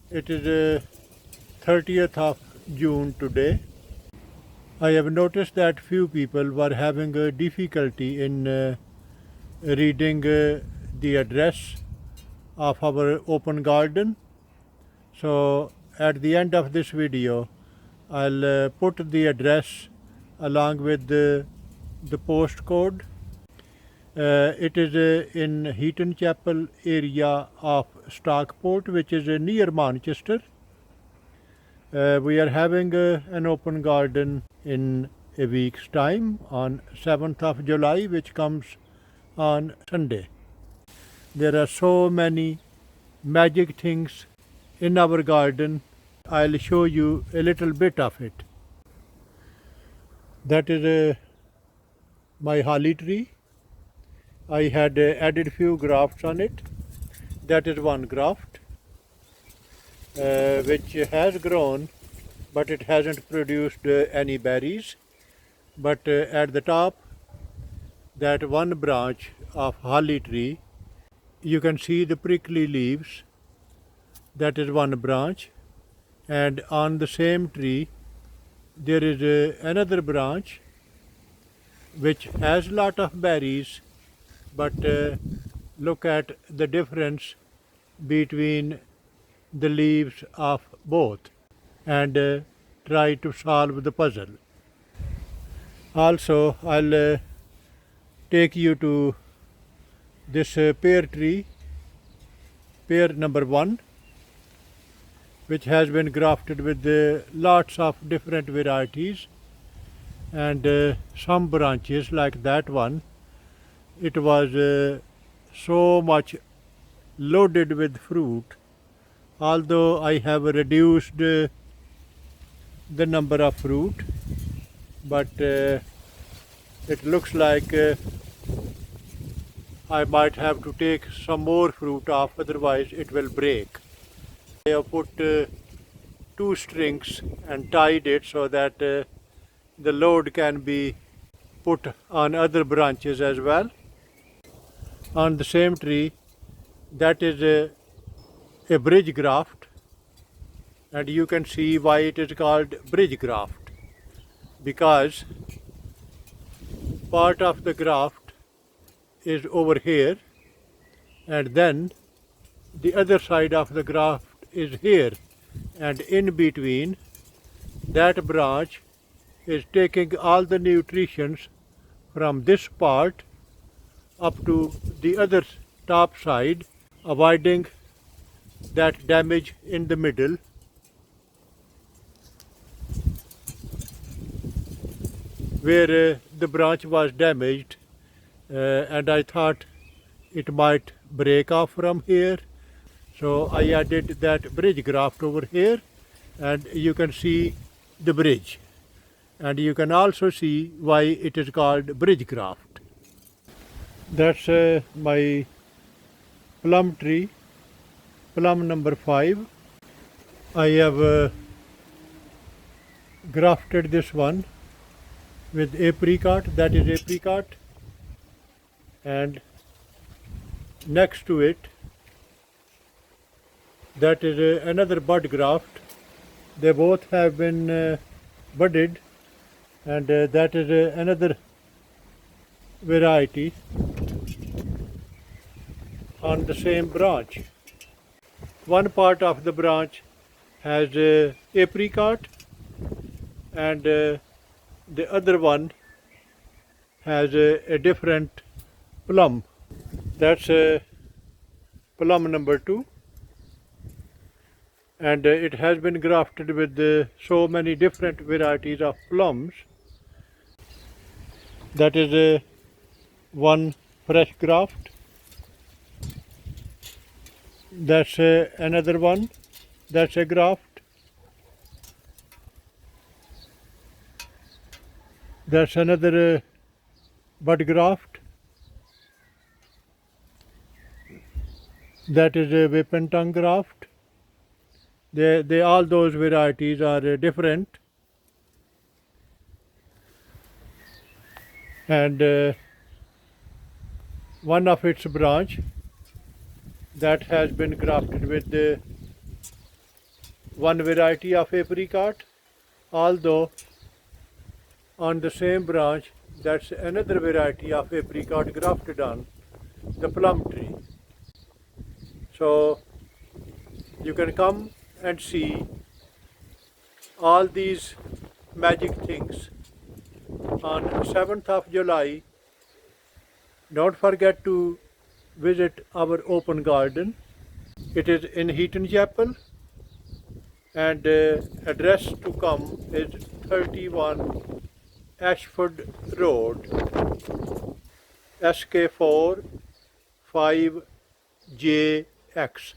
It is 30th of June today. I have noticed that few people were having a difficulty in reading the address of our open garden. So at the end of this video, I'll put the address along with the postcode. It is in Heaton Chapel area of Stockport, which is near Manchester. We are having an open garden in a week's time on 7th of July, which comes on Sunday. There are so many magic things in our garden. I'll show you a little bit of it. That is my holly tree. I had added few grafts on it. That is one graft which has grown, but it hasn't produced any berries. But at the top, that one branch of holly tree, you can see the prickly leaves. That is one branch. And on the same tree, there is another branch which has lot of berries, but look at the difference between the leaves of both and try to solve the puzzle. Also, I'll take you to this pear tree, pear number 1, which has been grafted with lots of different varieties and some branches like that one. It was so much loaded with fruit. Although I have reduced the number of fruit, but it looks like I might have to take some more fruit off, otherwise it will break. I have put 2 strings and tied it so that the load can be put on other branches as well. On the same tree, that is a bridge graft, and you can see why it is called bridge graft, because part of the graft is over here and then the other side of the graft is here, and in between that branch is taking all the nutrients from this part up to the other top side, avoiding that damage in the middle. Where the branch was damaged, and I thought it might break off from here, so I added that bridge graft over here, and you can see the bridge, and you can also see why it is called bridge graft. That's my plum tree, plum number 5. I have grafted this one with apricot, that is apricot, and next to it, that is another bud graft. They both have been budded, and that is another variety on the same branch. One part of the branch has apricot, and the other one has a different plum. That's plum number 2, and it has been grafted with so many different varieties of plums. That is one fresh graft. That's another one. That's a graft. That's another bud graft. That is a whip and tongue graft. All those varieties are different, and one of its branch that has been grafted with one variety of apricot, although on the same branch that's another variety of apricot grafted on the plum tree. So you can come and see all these magic things on 7th of July. Don't forget to visit our open garden. It is in Heaton Chapel, and address to come is 31 Ashford Road, SK4 5JX.